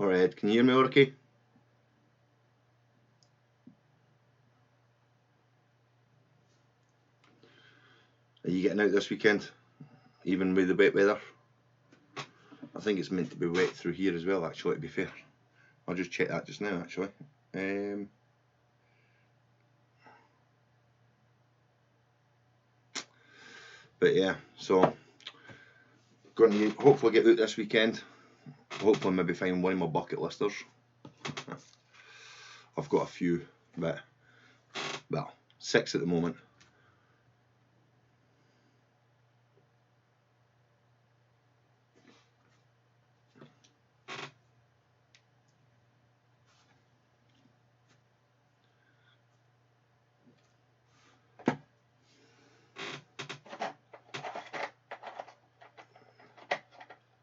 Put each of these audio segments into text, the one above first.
Alright, can you hear me okay? Are you getting out this weekend? Even with the wet weather? I think it's meant to be wet through here as well, actually, to be fair. I'll just check that just now, actually. But yeah, so going to hopefully get out this weekend. Hopefully maybe find one of my bucket listers. I've got a few, but well, 6 at the moment.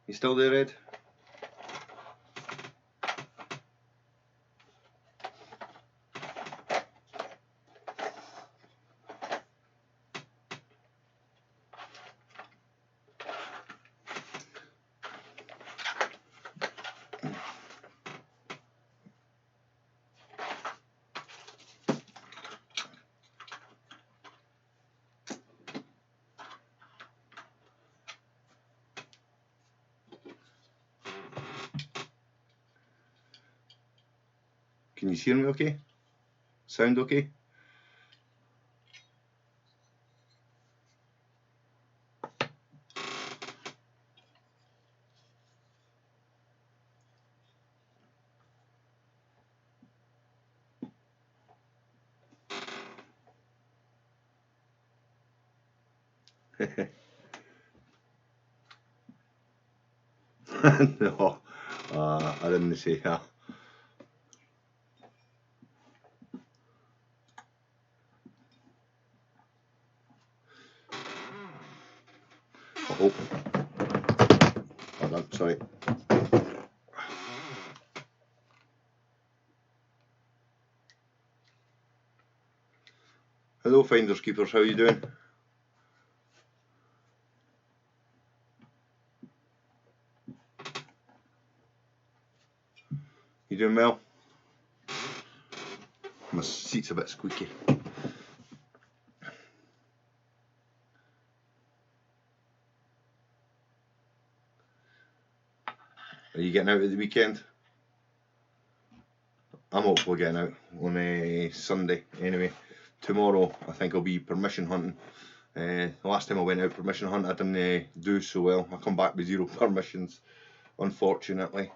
You still there, Ed? Can you hear me okay? Sound okay? No, I didn't say that. Oh, hold on, sorry. Hello, finders keepers, how are you doing? You doing well? My seat's a bit squeaky. Are you getting out at the weekend? I'm hopefully getting out on a Sunday anyway. Tomorrow I think I'll be permission hunting. The last time I went out permission hunting I didn't do so well. I come back with 0 permissions, unfortunately.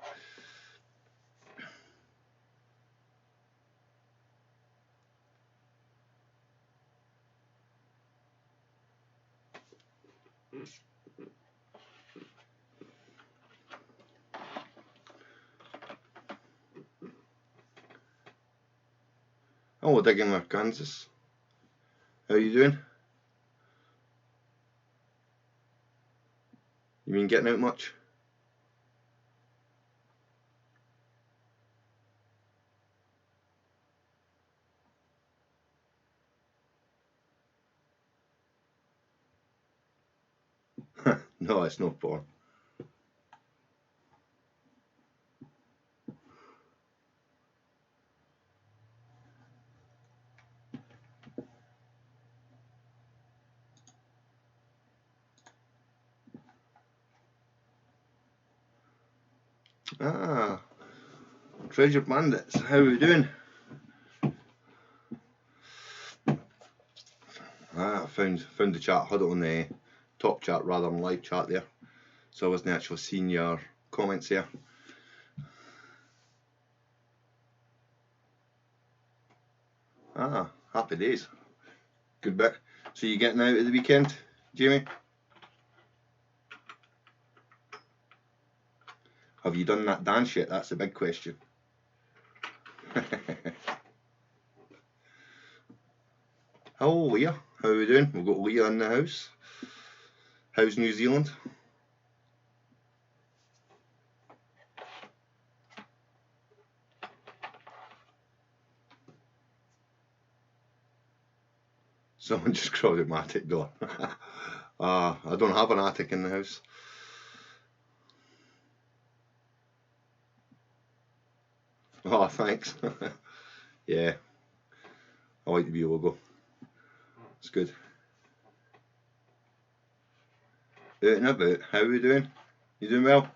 Hello, Diggin, Kansas. How you doing? You been getting out much? No, it's no porn. Ah, Treasure Bandits, how are we doing? I found the chat, had it on the top chat rather than live chat there, so I wasn't actually seeing your comments there. Ah, happy days. Good bit. So you getting out at the weekend, Jamie? Have you done that dance yet? That's the big question. Hello, Leah. How are we doing? We've got Leah in the house. How's New Zealand? Someone just crawled out my attic door. I don't have an attic in the house. thanks. Yeah, I like the wee logo. It's good. Out and about. How are we doing? You doing well?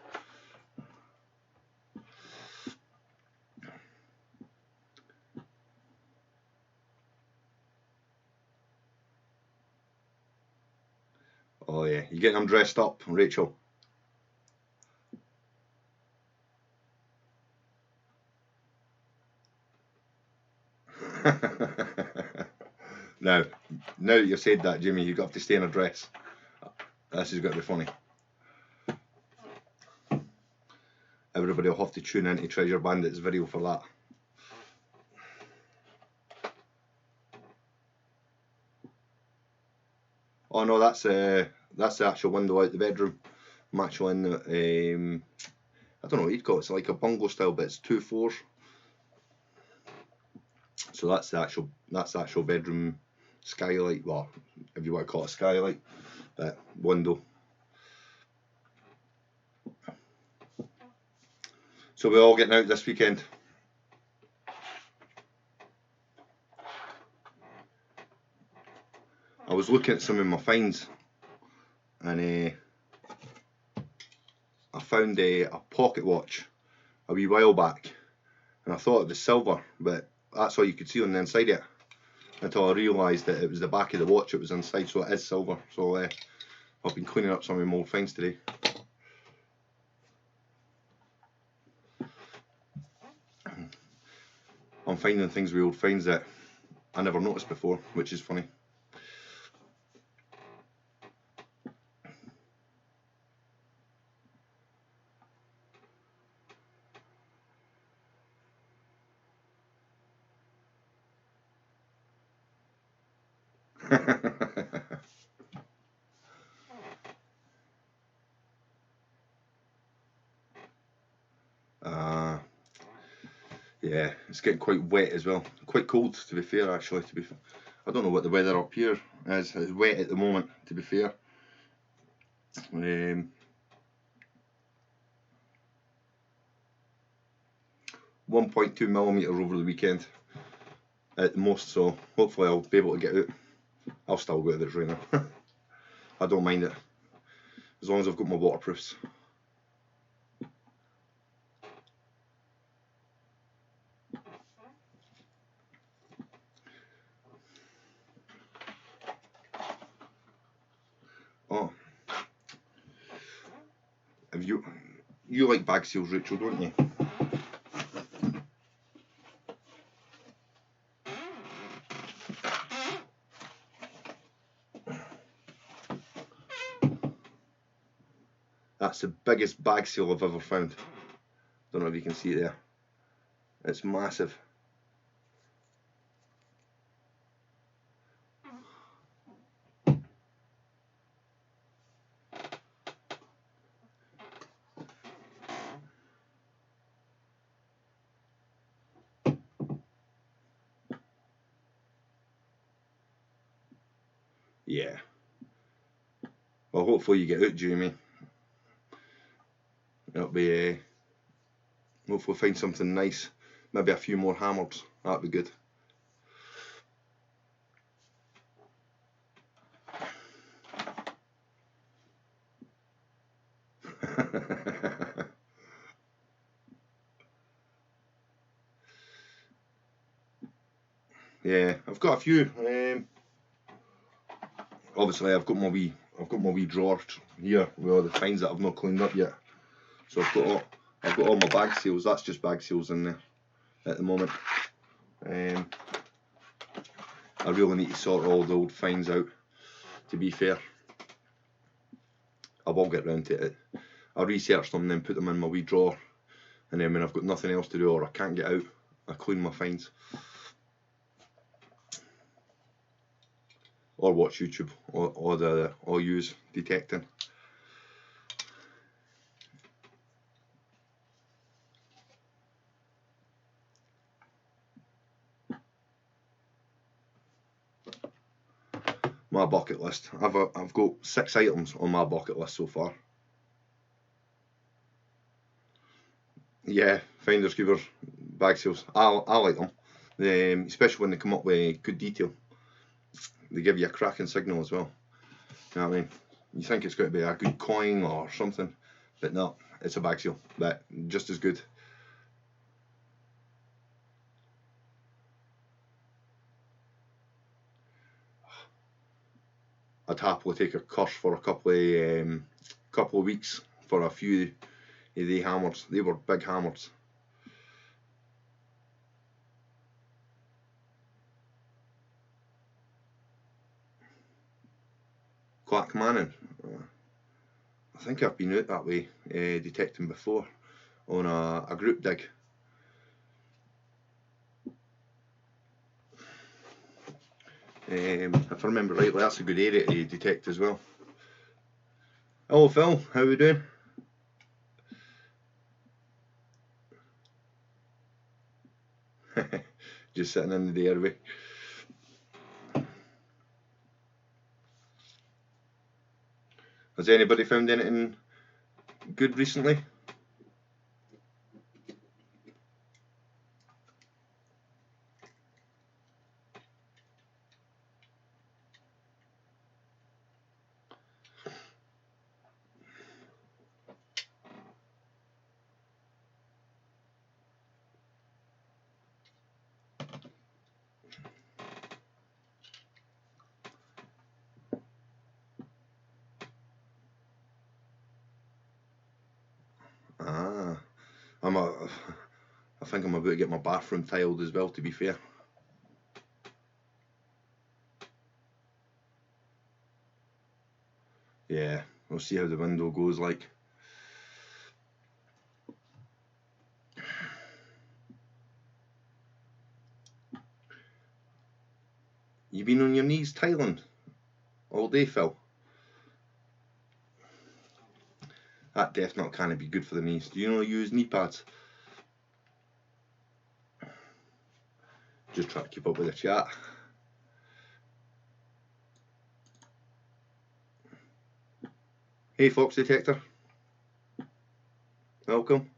Oh yeah, you getting them dressed up, Rachel? Now that you've said that, Jimmy, you've got to stay in a dress. This is going to be funny. Everybody will have to tune into Treasure Bandit's video for that. Oh no, that's the actual window out the bedroom. I'm actually in the, I don't know what you'd call it. It's like a bungalow style, but it's 2 floors. So that's the actual bedroom skylight. Well, if you want to call it a skylight, but window. So we're all getting out this weekend. I was looking at some of my finds, and I found a pocket watch a wee while back, and I thought it was silver, but that's all you could see on the inside of it, until I realised that it was the back of the watch it was inside, so it is silver. So I've been cleaning up some of my old finds today. I'm finding things with old finds that I never noticed before, which is funny. Yeah, it's getting quite wet as well. Quite cold, to be fair, actually. I don't know what the weather up here is. It's wet at the moment, to be fair. 1.2 millimetres over the weekend at the most, so hopefully I'll be able to get out. I'll still go out if it's raining. I don't mind it, as long as I've got my waterproofs. Oh, if you like bag seals, Rachel, don't you? That's the biggest bag seal I've ever found. Don't know if you can see it there. It's massive. Yeah. Well, hopefully you get out, Jamie. It'll be hopefully find something nice. Maybe a few more hammers. That'd be good. Yeah, I've got a few. Obviously, I've got my wee drawer here with all the finds that I've not cleaned up yet. So I've got all my bag seals. That's just bag seals in there at the moment. I really need to sort all the old finds out. To be fair, I will get round to it. I'll research them and then put them in my wee drawer, and then when I've got nothing else to do or I can't get out, I clean my finds. Or watch YouTube or use detecting. My bucket list. I've got 6 items on my bucket list so far. Yeah, finders keepers. bag seals. I like them, especially when they come up with good detail. They give you a cracking signal as well. You know what I mean? You think it's going to be a good coin or something, but no, it's a bag seal, but just as good. I'd happily take a course for a couple of weeks for a few of the hammers. They were big hammers. Clack Manning. I think I've been out that way detecting before on a group dig. If I remember rightly, that's a good area to detect as well. Hello Phil, how are we doing? Just sitting in the airway. Has anybody found anything good recently? Ah, I think I'm about to get my bathroom tiled as well, to be fair. Yeah, we'll see how the window goes like. You been on your knees tiling all day, Phil? That definitely can't be good for the knees. Do you know use knee pads? Just try to keep up with the chat. Hey Fox Detector, welcome.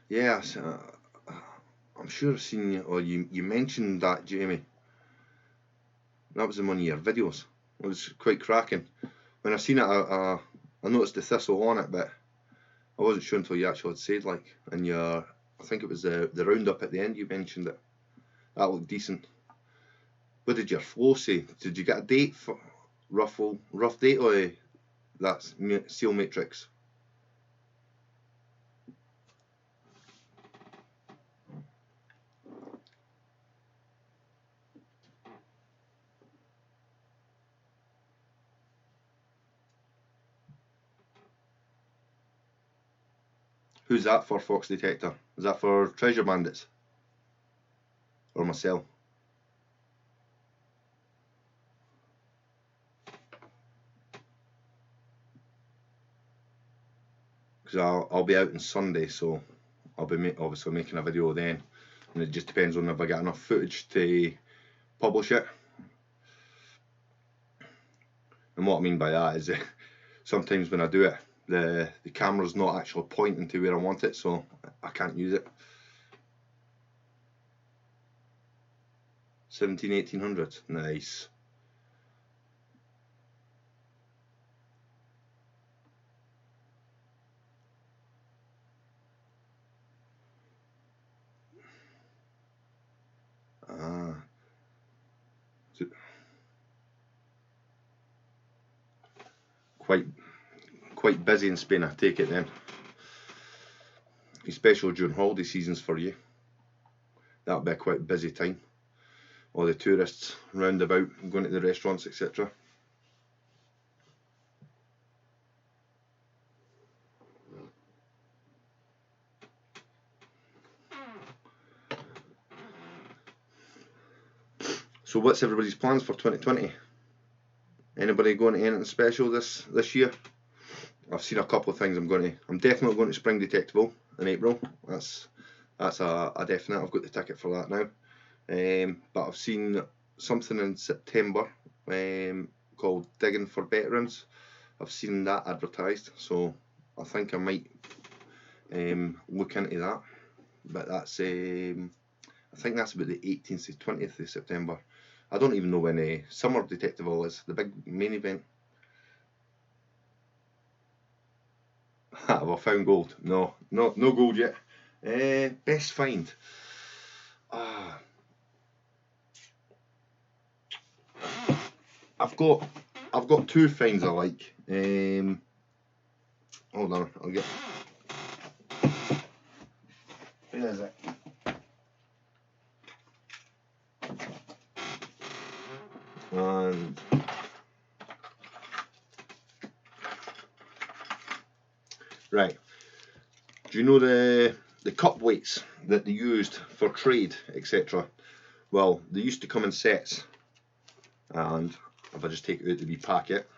Yes, I'm sure I've seen you, or you mentioned that, Jamie. That was in one of your videos. It was quite cracking. When I seen it, I noticed the thistle on it, but I wasn't sure until you actually had said, like, in your, I think it was the roundup at the end, you mentioned it. That looked decent. What did your flow say? Did you get a date for rough date, or that's seal matrix? Who's that for, Fox Detector? Is that for Treasure Bandits? Or myself? Because I'll be out on Sunday, so I'll be obviously making a video then, and it just depends on if I get enough footage to publish it. And what I mean by that is sometimes when I do it, the camera's not actually pointing to where I want it, so I can't use it. 1800s, nice. Ah. Quite busy in Spain, I take it then. Especially during holiday seasons for you. That'll be a quite busy time. All the tourists round about, going to the restaurants, etc. So what's everybody's plans for 2020? Anybody going to anything special this year? I've seen a couple of things. I'm definitely going to Spring in April. That's a definite. I've got the ticket for that now. But I've seen something in September. called Diggin for Veterans. I've seen that advertised, so I think I might look into that. But that's I think that's about the 18th to 20th of September. I don't even know when Summer Detective Hall is, the big main event. Have I found gold? No gold yet. Best find. I've got two finds I like. Hold on, I'll get. Where is it? And right, do you know the cup weights that they used for trade, etc.? Well, they used to come in sets, and if I just take it out of the wee packet,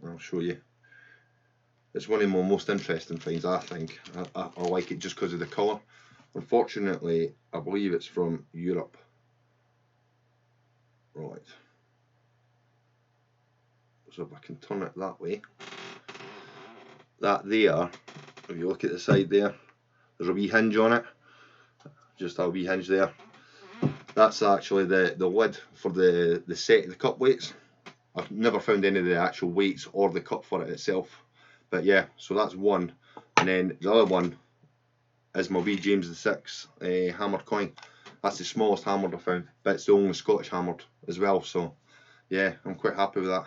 I'll show you. It's one of my most interesting finds, I think. I like it just because of the colour. Unfortunately, I believe it's from Europe. Right. So if I can turn it that way, that there, if you look at the side there, there's a wee hinge on it, just a wee hinge there. That's actually the lid for the set of the cup weights. I've never found any of the actual weights or the cup for it itself, but yeah, so that's one. And then the other one is my wee James VI hammered coin. That's the smallest hammered I found, but it's the only Scottish hammered as well, so yeah, I'm quite happy with that.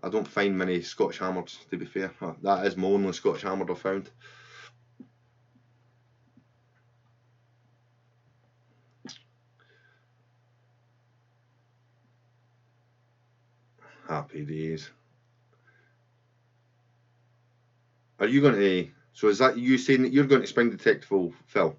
I don't find many Scottish hammers, to be fair. That is my only Scottish hammer I've found. Happy days. Are you going to... So is that you saying that you're going to Spring Detective, Phil?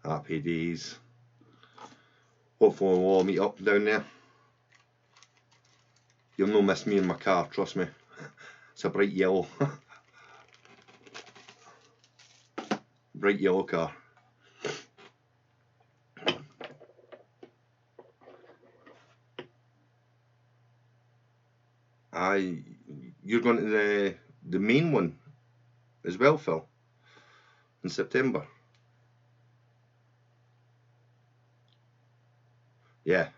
Happy days. Hopefully we'll all meet up down there. You'll not miss me in my car, trust me. It's a bright yellow. Bright yellow car. You're going to the main one as well, Phil, in September. Yeah,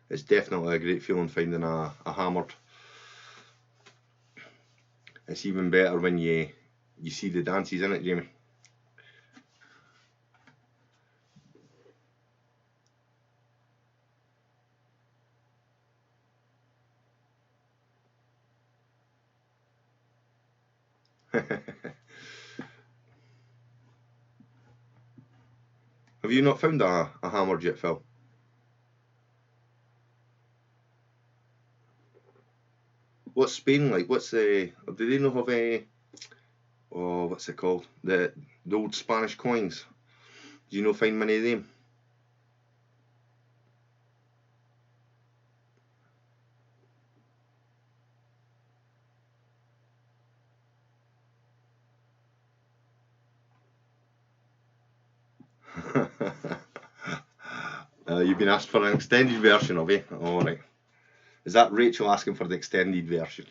it's definitely a great feeling finding a hammered. It's even better when you see the dances in it, Jamie. Have you not found a hammered yet, Phil? What's Spain like? What's do they not have a what's it called? The old Spanish coins. Do you not find many of them? You've been asked for an extended version of it. Alright. Is that Rachel asking for the extended version?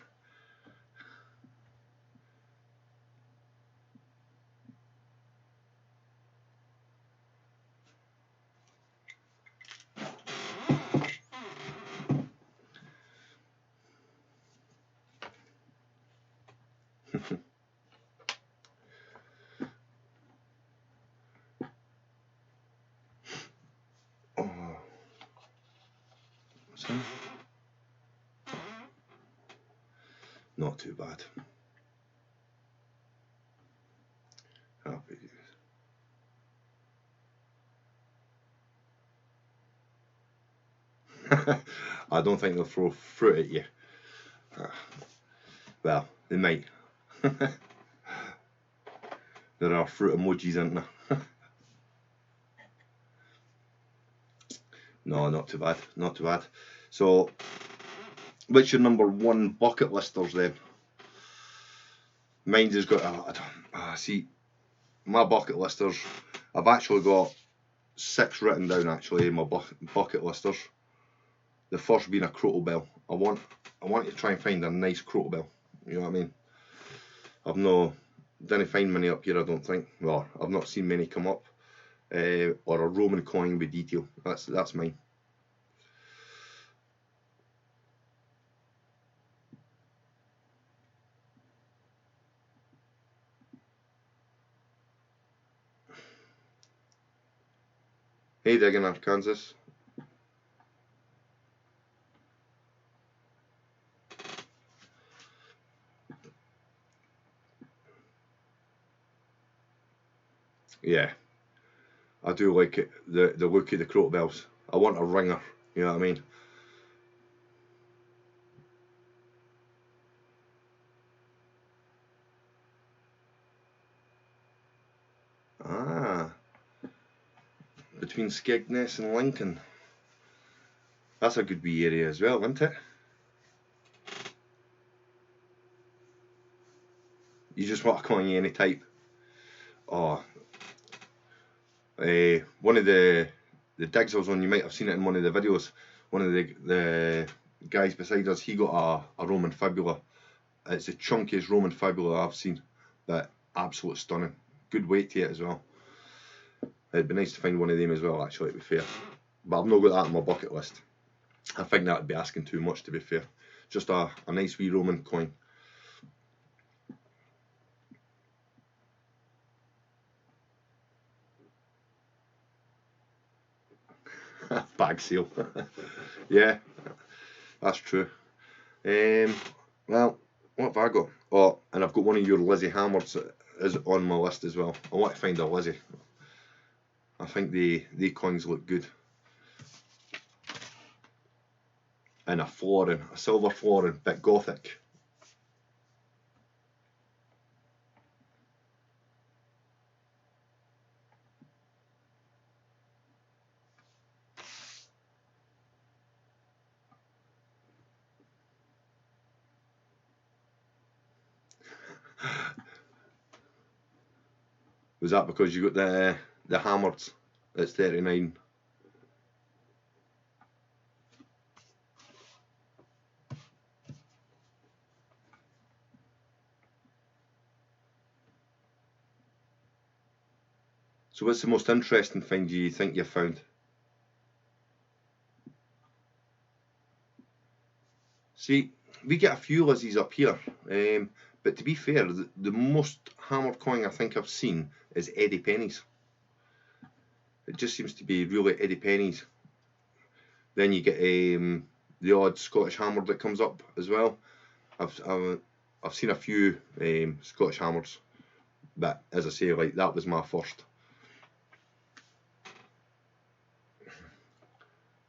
Not too bad. Happy days. I don't think they'll throw fruit at you. Well, they might. There are fruit emojis, aren't there? No, not too bad. Not too bad. So, what's your number one bucket listers then? mine's has got, see, my bucket listers, I've actually got 6 written down actually in my bucket listers. The first being a crotal bell. I want to try and find a nice crotal bell. You know what I mean? Didn't find many up here, I don't think. Well, I've not seen many come up. Or a Roman coin with detail. That's mine. Hey, Diggin, Arkansas. Yeah, I do like it. The look of the crotal bells. I want a ringer. You know what I mean? Ah, between Skegness and Lincoln. That's a good wee area as well, isn't it? You just want a coin any type. Oh, one of the digs I was on, you might have seen it in one of the videos. One of the guys beside us, he got a Roman fibula. It's the chunkiest Roman fibula I've seen, but absolutely stunning. Good weight to it as well. It'd be nice to find one of them as well, actually, to be fair. But I've not got that on my bucket list. I think that would be asking too much, to be fair. Just a nice wee Roman coin. Bag seal. Yeah, that's true. Well, what have I got? Oh, and I've got one of your Lizzie hammers is on my list as well. I want to find a Lizzie. I think the coins look good. And a florin, a silver florin, bit gothic. Was that because you got the hammered? It's 39. So what's the most interesting thing do you think you've found? See, we get a few Lizzies up here, but to be fair, the most hammered coin I think I've seen is Eddie Pennies. It just seems to be really Eddie Pennies. Then you get the odd Scottish hammer that comes up as well. I've seen a few Scottish hammers, but as I say, like that was my first.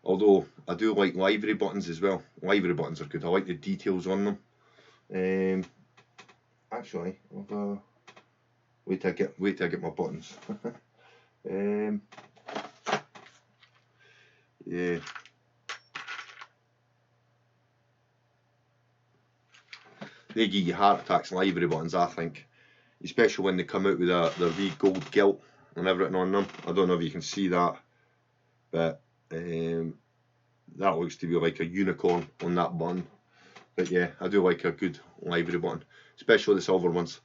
Although I do like livery buttons as well. Livery buttons are good. I like the details on them. Actually, wait till I get my buttons. Yeah. They give you heart attacks, livery buttons, I think. Especially when they come out with their wee gold gilt and everything on them. I don't know if you can see that, but that looks to be like a unicorn on that button. But yeah, I do like a good livery button, especially the silver ones.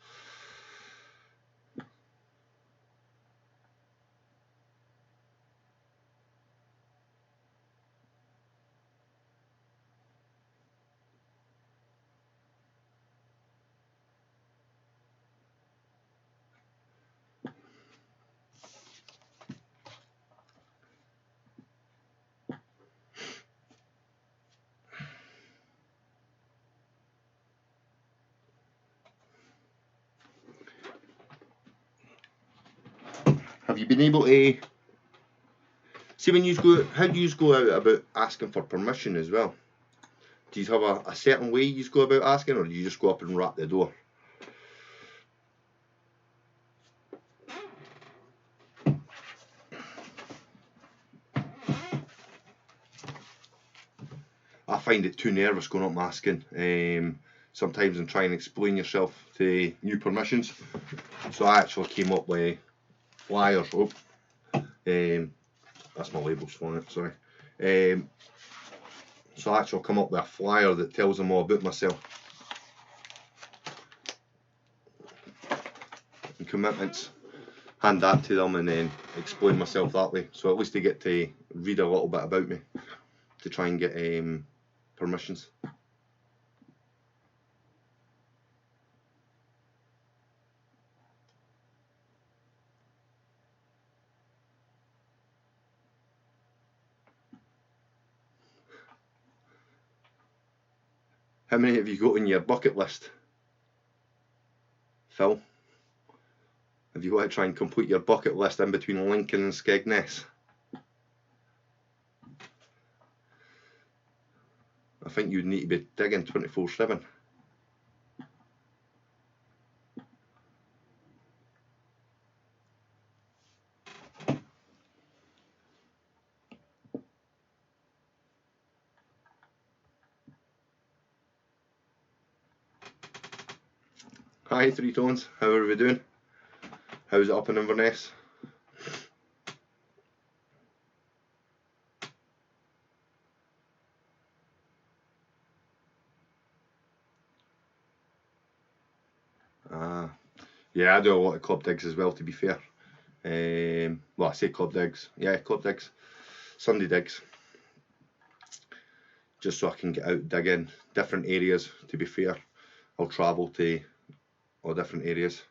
Have you been able to see when you go? How do you go out about asking for permission as well? Do you have a certain way you go about asking, or do you just go up and rap the door? I find it too nervous going up and asking. sometimes and try and explain yourself to new permissions. So I actually came up with flyers. That's my labels for it, sorry. So I actually come up with a flyer that tells them all about myself and commitments. Hand that to them and then explain myself that way. So at least they get to read a little bit about me to try and get permissions. How many have you got on your bucket list? Phil? Have you got to try and complete your bucket list in between Lincoln and Skegness? I think you'd need to be digging 24/7. Hi, Three Tones. How are we doing? How's it up in Inverness? Yeah, I do a lot of club digs as well, to be fair. Well, I say club digs. Yeah, club digs. Sunday digs. Just so I can get out digging different areas, to be fair. I'll travel to all different areas.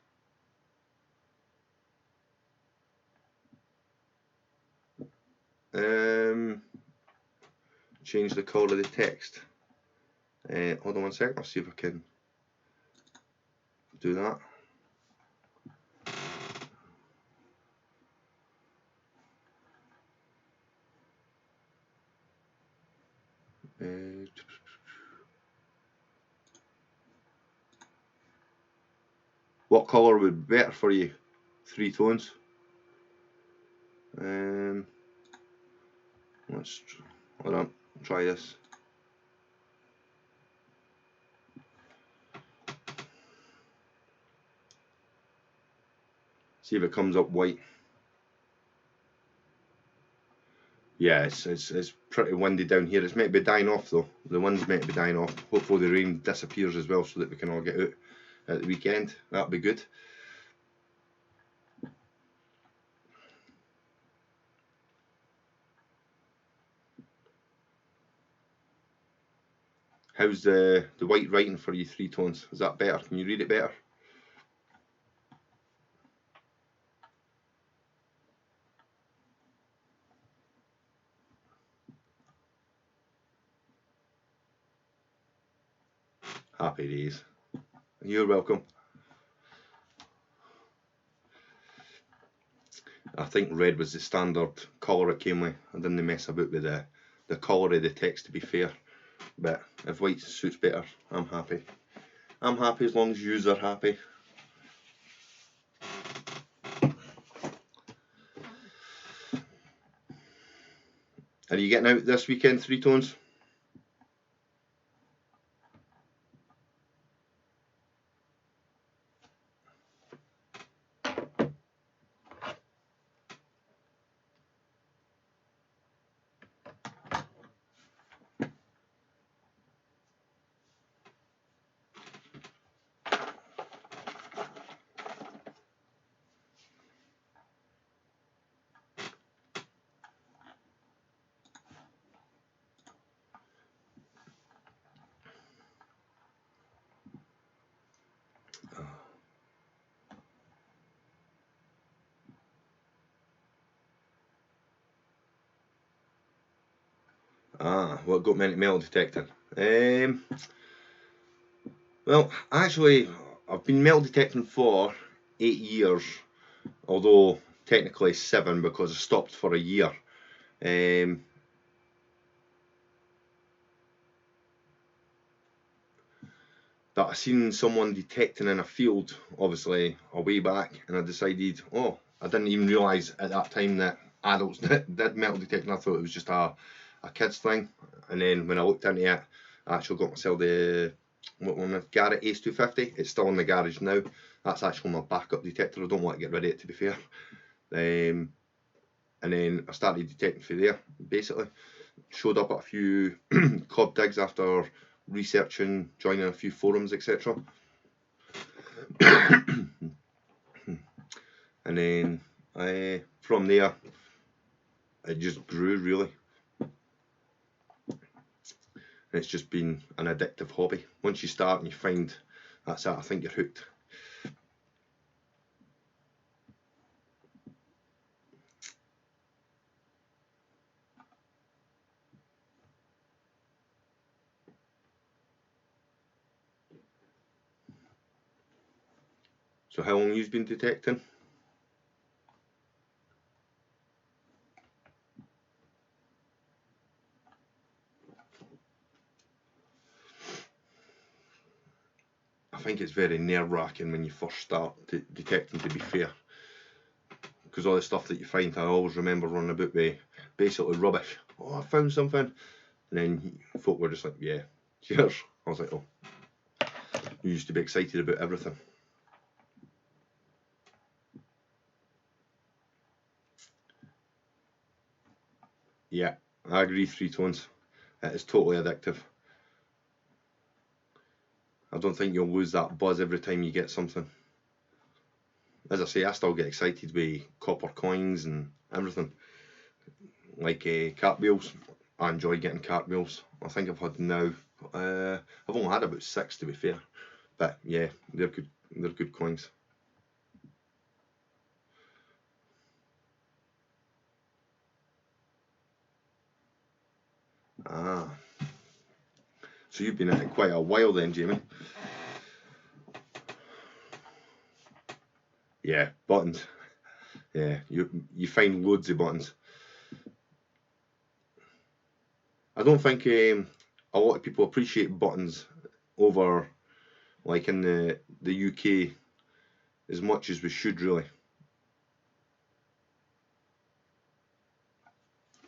Change the colour of the text. Hold on one sec, I'll see if I can do that. What colour would be better for you? Three Tones. Let's hold on, try this. See if it comes up white. Yeah, it's pretty windy down here. It's meant to be dying off though. The wind's meant to be dying off. Hopefully the rain disappears as well so that we can all get out at the weekend. That'd be good. How's the white writing for you, Three Tones? Is that better? Can you read it better? Happy days. You're welcome. I think red was the standard colour it came with. I didn't mess about with the colour of the text, to be fair. But if white suits better, I'm happy. I'm happy as long as yous are happy. Are you getting out this weekend, Three Tones? What got me into metal detecting? Well, actually, I've been metal detecting for 8 years, although technically 7 because I stopped for a year. But I seen someone detecting in a field, obviously, a way back, and I decided, oh, I didn't even realise at that time that adults did metal detecting. I thought it was just a kid's thing. And then when I looked into it, I actually got myself the what one? The Garrett Ace 250. It's still in the garage now. That's actually my backup detector. I don't want to get rid of it, to be fair. And then I started detecting through there, basically. Showed up at a few club digs after researching, joining a few forums, etc. And then from there, it just grew, really. And it's just been an addictive hobby. Once you start and you find that's it, I think you're hooked. So how long you've been detecting? I think it's very nerve-wracking when you first start detecting, to be fair, because all the stuff that you find, I always remember running about with basically rubbish. Oh, I found something, and then folk were just like, yeah, cheers. I was like, oh, you used to be excited about everything. Yeah, I agree, Three Tones. It is totally addictive. I don't think you'll lose that buzz every time you get something. As I say, I still get excited with copper coins and everything. Like cartwheels. I enjoy getting cartwheels. I think I've had now, I've only had about 6, to be fair. But yeah, they're good coins. Ah. So you've been at it quite a while then, Jamie. Yeah, buttons. Yeah, you find loads of buttons. I don't think a lot of people appreciate buttons over, like in the UK, as much as we should, really.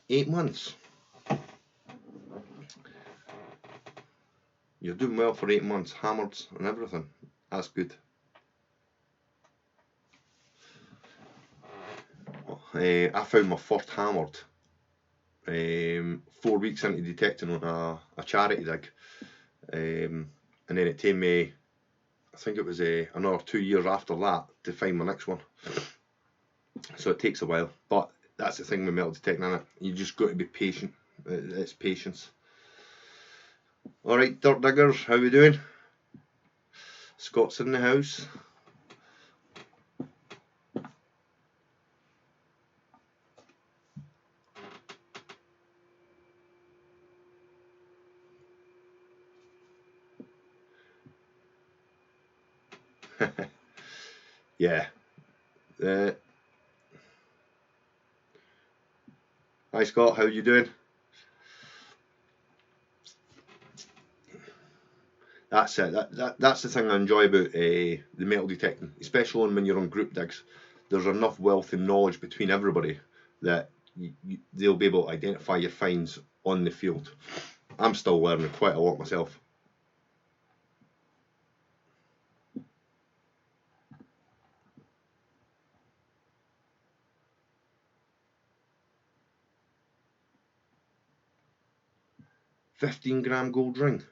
8 months. You're doing well for 8 months, hammered and everything. That's good. I found my first hammered 4 weeks into detecting on a charity dig, and then it took me, I think it was another 2 years after that to find my next one. So it takes a while, but that's the thing with metal detecting, innit? You just got to be patient. It's patience. All right, dirt diggers, how we doing? Scott's in the house. Yeah. Hi Scott, how you doing? That's it. That's the thing I enjoy about the metal detecting, especially when you're on group digs. There's enough wealth and knowledge between everybody that they'll be able to identify your finds on the field. I'm still learning quite a lot myself. £15 gold ring.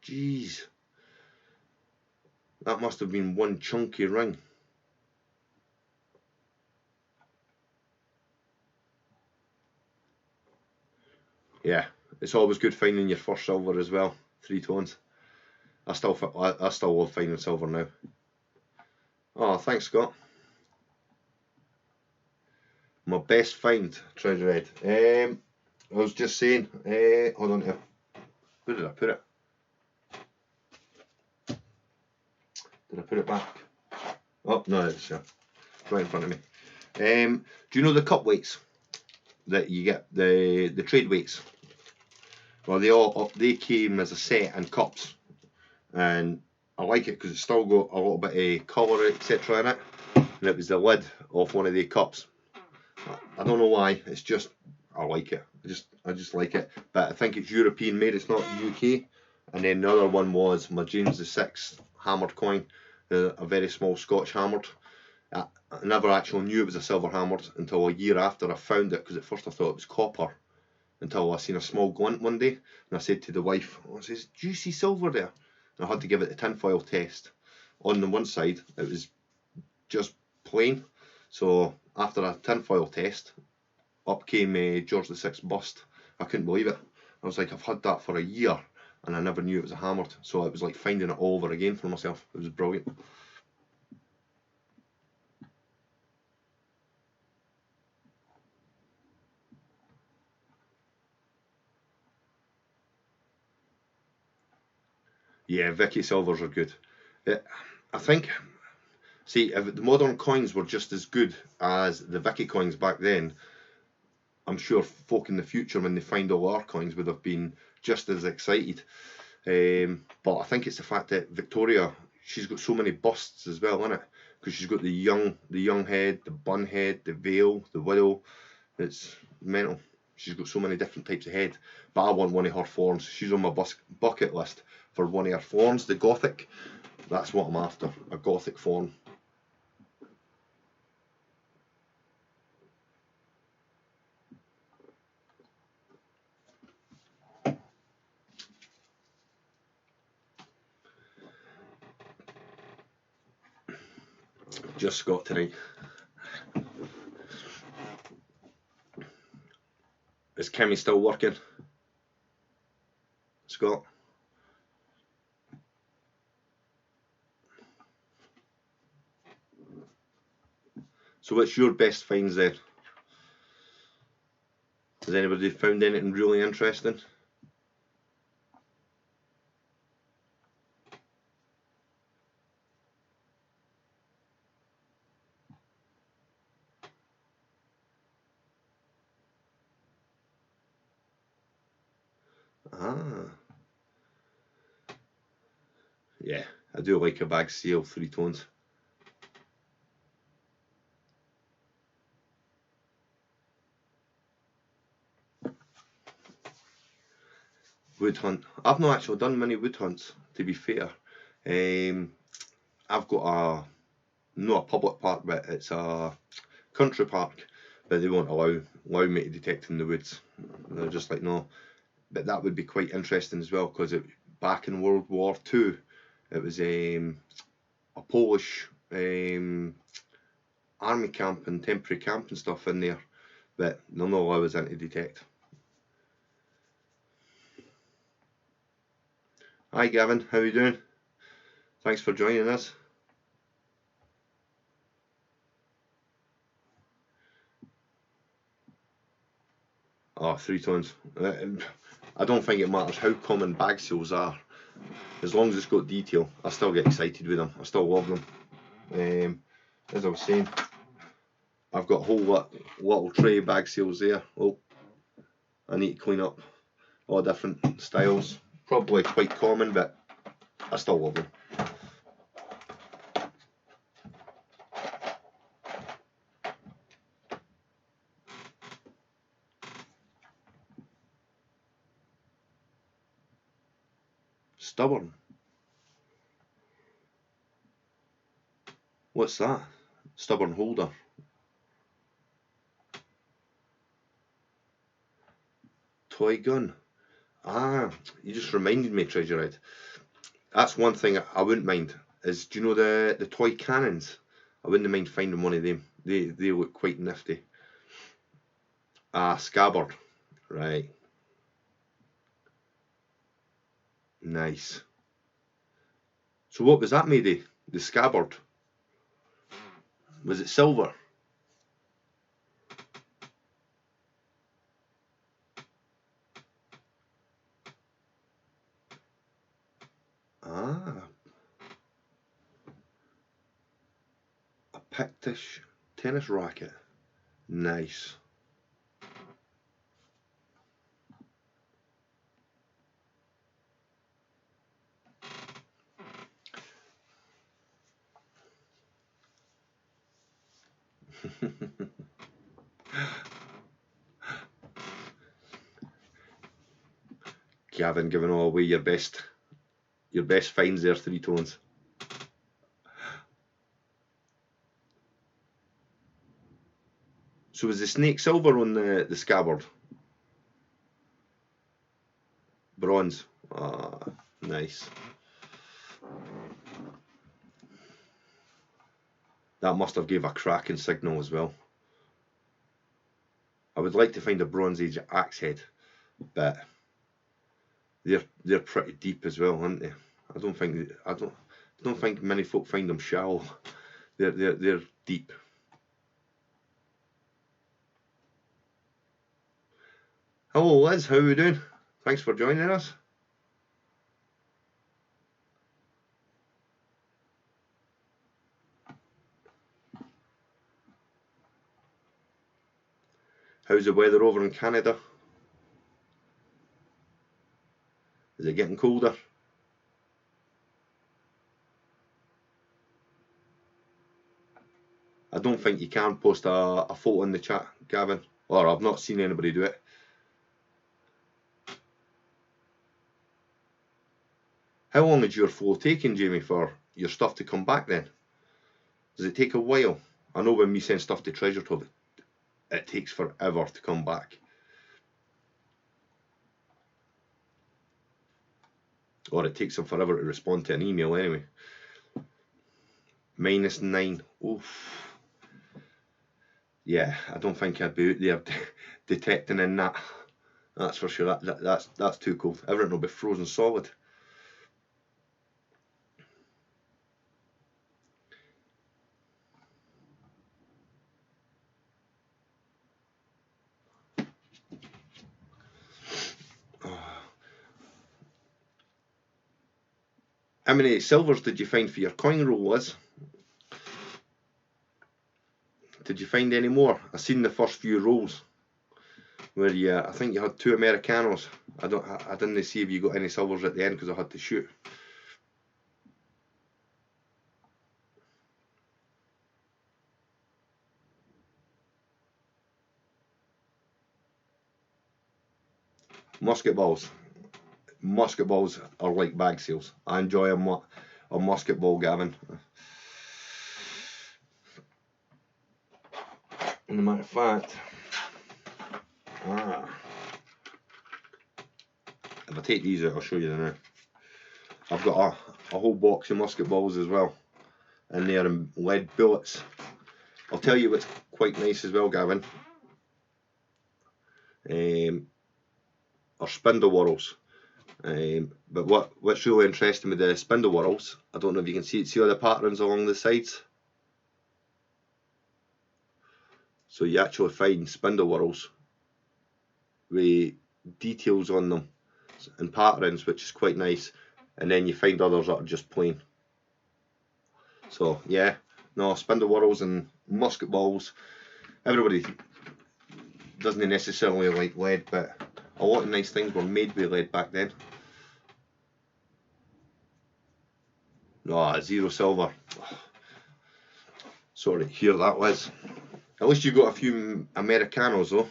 Jeez. That must have been one chunky ring. Yeah, it's always good finding your first silver as well. 3 tones. I still love finding silver now. Oh, thanks, Scott. My best find, treasure head. I was just saying. Hold on here. Where did I put it? Did I put it back? Oh no, it's right in front of me. Do you know the cup weights that you get, the trade weights? Well, they came as a set in cups, and I like it because it's still got a little bit of colour, etc. in it. And it was the lid of one of the cups. I don't know why. It's just I like it. I just like it. But I think it's European made. It's not UK. And then the other one was my James VI hammered coin, a very small Scotch hammered. I never actually knew it was a silver hammered until a year after I found it, because at first I thought it was copper, until I seen a small glint one day, and I said to the wife, I says, "Do you see silver there?" And I had to give it the tinfoil test. On the one side, it was just plain. So after a tinfoil test, up came George VI bust. I couldn't believe it. I was like, I've had that for a year, and I never knew it was a hammered. So it was like finding it all over again for myself. It was brilliant. Yeah, Vicky silvers are good. I think, see, if the modern coins were just as good as the Vicky coins back then, I'm sure folk in the future, when they find all our coins, would have been just as excited. But I think it's the fact that Victoria, she's got so many busts as well, innit? Because she's got the young head, the bun head, the veil, the widow. It's mental. She's got so many different types of head. But I want one of her fawns. She's on my bucket list for one of her fawns, the Gothic. That's what I'm after, a Gothic fawn. Just got tonight. Is Kimmy still working? Scott? So what's your best finds then? Has anybody found anything really interesting? Ah. Yeah, I do like a bag seal, 3 tones. Wood hunt. I've not actually done many wood hunts, to be fair. I've got not a public park, but it's a country park, but they won't allow me to detect in the woods. They're just like, no. But that would be quite interesting as well, because back in World War II, it was a Polish army camp and temporary camp and stuff in there, but they'll not allow us in to detect. Hi Gavin, how are you doing? Thanks for joining us. Oh, 3 tones. I don't think it matters how common bag seals are, as long as it's got detail. I still get excited with them. I still love them. As I was saying, I've got a whole little tray of bag seals there. Oh, I need to clean up all different styles. Probably quite common, but I still love them. Stubborn. What's that? Stubborn holder. Toy gun. Ah, you just reminded me, Treasure Ed. That's one thing I wouldn't mind. Is, do you know the toy cannons? I wouldn't mind finding one of them. They look quite nifty. Ah, scabbard. Right. Nice. So what was that made of? The scabbard? Was it silver? Ah, a Pictish tennis racket. Nice. Gavin giving all away your best your best finds there, three tones. So was the snake silver on the scabbard? Bronze. Ah, nice. That must have gave a cracking signal as well. I would like to find a Bronze Age axe head, but they're pretty deep as well, aren't they? I don't think many folk find them shallow. They're deep. Hello Liz, how are we doing? Thanks for joining us. How's the weather over in Canada? Is it getting colder? I don't think you can post a photo in the chat, Gavin, or I've not seen anybody do it. How long is your flow taking, Jamie, for your stuff to come back then? Does it take a while? I know when we send stuff to Treasure Trove, it takes forever to come back. Or it takes them forever to respond to an email anyway. -9. Oof. Yeah, I don't think I'd be out there detecting in that. That's for sure. That's too cold. Everything will be frozen solid. How many silvers did you find for your coin roll, Liz? Did you find any more? I seen the first few rolls where I think you had 2 Americanos. I didn't see if you got any silvers at the end because I had to shoot. Musket balls. Musket balls are like bag seals. I enjoy a musket ball, Gavin. And a matter of fact, if I take these out, I'll show you now. I've got a whole box of musket balls as well, and they're in lead bullets. I'll tell you what's quite nice as well, Gavin. Are spindle whorls. But what's really interesting with the spindle whorls, I don't know if you can see it. See all the patterns along the sides? So you actually find spindle whorls with details on them and patterns, which is quite nice. And then you find others that are just plain. So yeah, no, spindle whorls and musket balls. Everybody doesn't necessarily like lead, but a lot of nice things were made with lead back then. No, 0 silver. Sorry to hear that, Liz. At least you got a few Americanos though.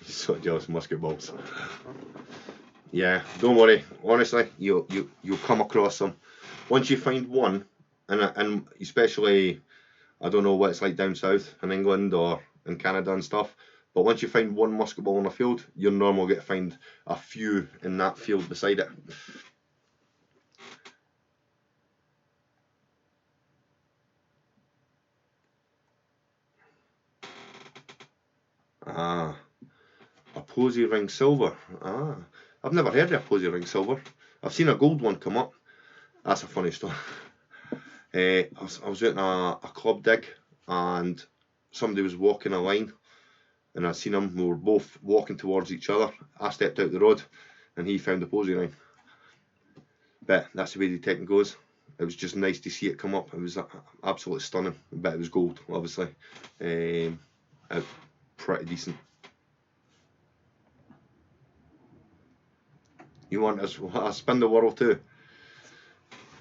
So jealous, musket balls. Yeah, don't worry. Honestly, you'll come across them. Once you find one, and especially, I don't know what it's like down south in England or in Canada and stuff, but once you find one musket ball in a field, you're normal get to find a few in that field beside it. Ah, a posy ring silver. Ah, I've never heard of a posy ring silver. I've seen a gold one come up. That's a funny story. I was out in a club dig and somebody was walking a line and I seen him. We were both walking towards each other. I stepped out the road and he found the posy ring. But that's the way the detecting goes. It was just nice to see it come up. It was absolutely stunning. But it was gold, obviously. Pretty decent. You want a spindle whorl too?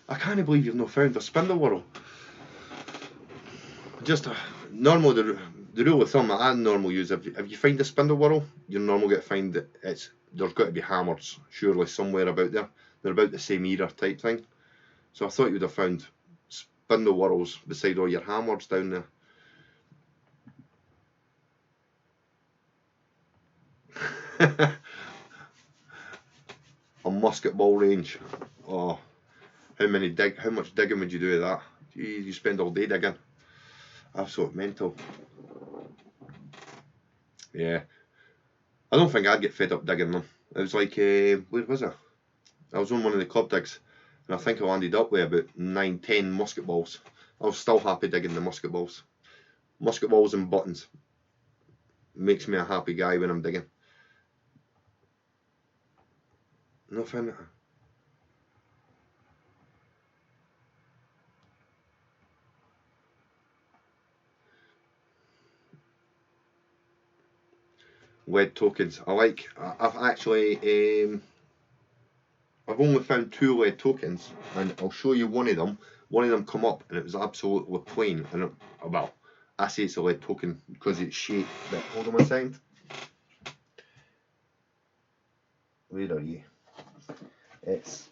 I can't believe you've not found a spindle whorl. just normal. The rule of thumb that I normally use, if you find a spindle whorl, you're normally going to find that there's got to be hammers surely somewhere about there. They're about the same era type thing. So I thought you would have found spindle whorls beside all your hammers down there. A musket ball range. Oh, how much digging would you do with that? Jeez, you spend all day digging. Absolute mental. Yeah. I don't think I'd get fed up digging them. It was like, where was I? I was on one of the club digs, and I think I landed up with about 9-10 musket balls. I was still happy digging the musket balls. Musket balls and buttons. Makes me a happy guy when I'm digging. Nothing. Lead tokens. I've actually, I've only found 2 lead tokens, and I'll show you one of them. One of them come up, and it was absolutely plain. And well, I say it's a lead token because it's shaped. But hold on a second. Where are you? It's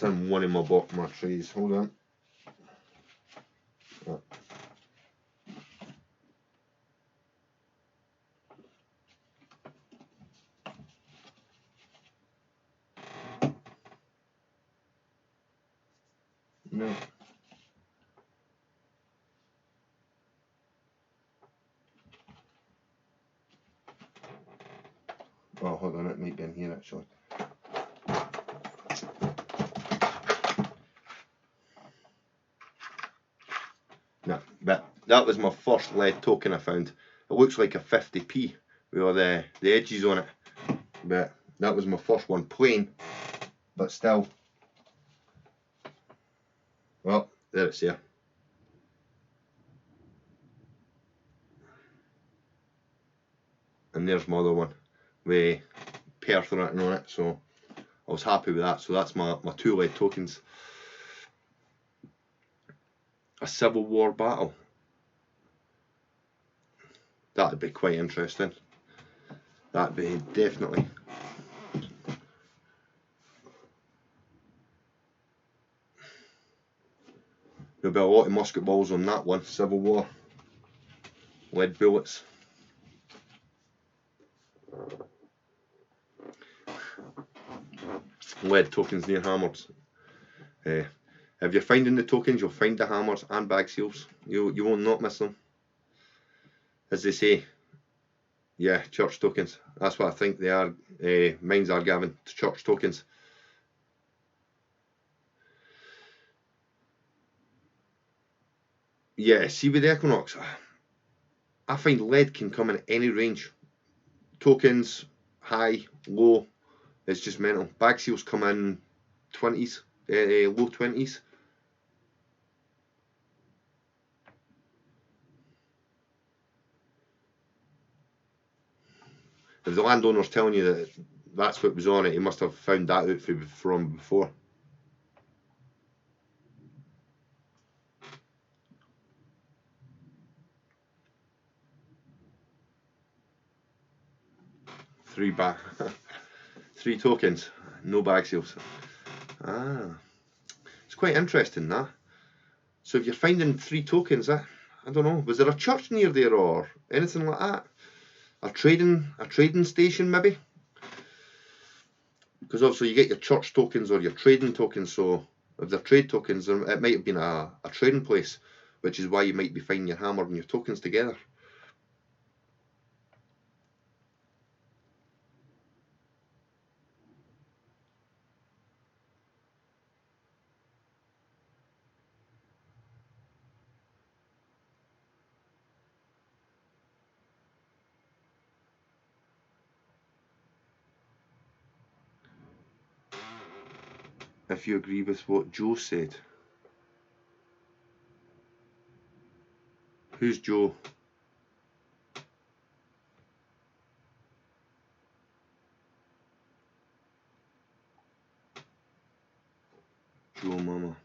in one of my trays. Hold on. Oh. No. Oh, hold on, it might be in here actually. No, but that was my first lead token I found. It looks like a 50p with all the edges on it. But that was my first one, plain, but still. Well, there it's there. And there's my other one with Perth written on it, so I was happy with that. So that's my 2 lead tokens. A Civil War battle. That'd be quite interesting. That'd be definitely. There'll be a lot of musket balls on that one. Civil War. Lead bullets. Lead tokens near hammers. If you're finding the tokens, you'll find the hammers and bag seals. You will not miss them. As they say, yeah, church tokens. That's what I think they are. Mines are, Gavin, church tokens. Yeah, see with the Equinox, I find lead can come in any range. Tokens, high, low, it's just mental. Bag seals come in 20s, low 20s. If the landowner's telling you that that's what was on it, he must have found that out from before. Three tokens, no bag seals. Ah, it's quite interesting that. So if you're finding 3 tokens, I don't know, was there a church near there or anything like that? A trading station maybe? Because obviously you get your church tokens or your trading tokens, so if they're trade tokens, it might have been a trading place, which is why you might be finding your hammer and your tokens together. If you agree with what Joe said. Who's Joe? Joe Mama.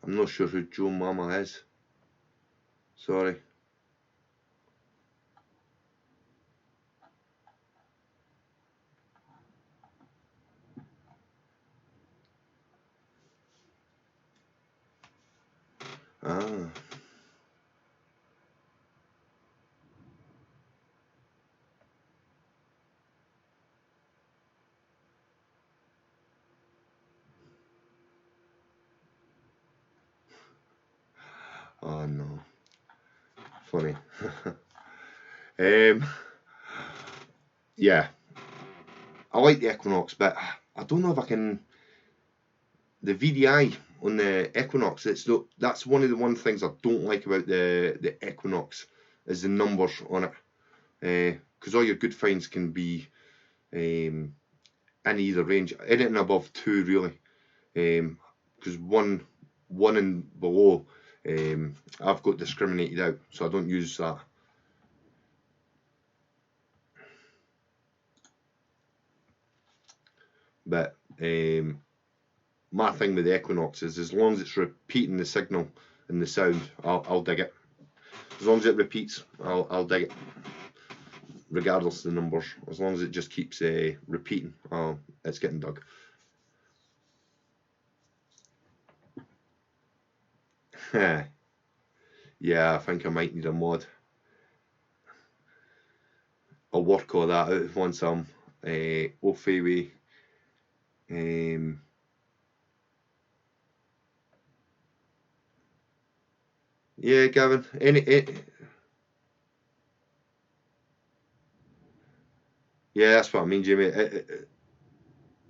I'm not sure who Joe Mama is. Sorry. Ah. Oh no. Funny. Yeah. I like the Equinox, but I don't know if I can. The VDI on the Equinox, that's one of the things I don't like about the Equinox is the numbers on it, because all your good finds can be in either range, anything above 2 really, because one and below, I've got discriminated out, so I don't use that. But my thing with the Equinox is as long as it's repeating the signal and the sound, I'll dig it. As long as it repeats, I'll dig it, regardless of the numbers. As long as it just keeps repeating, it's getting dug. Yeah, I think I might need a mod. I'll work all that out once I'm off away. Yeah, Gavin. Yeah, that's what I mean, Jamie.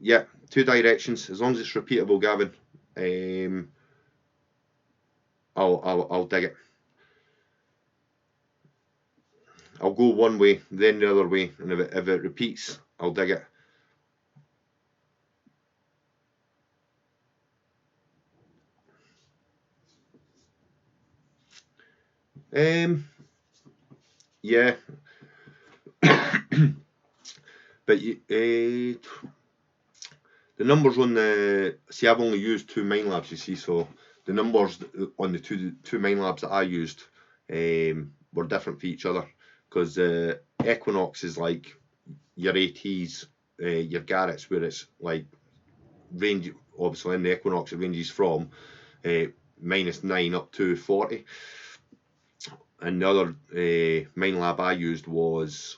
Yeah, 2 directions. As long as it's repeatable, Gavin. I'll dig it. I'll go one way, then the other way, and if it repeats, I'll dig it. Yeah. But the numbers on the, see, I've only used 2 Minelabs, you see, so the numbers on the two Minelabs that I used were different for each other, because the Equinox is like your ATs, your Garrett's, where it's like range, obviously in the Equinox it ranges from -9 up to 40, and the other Minelab I used was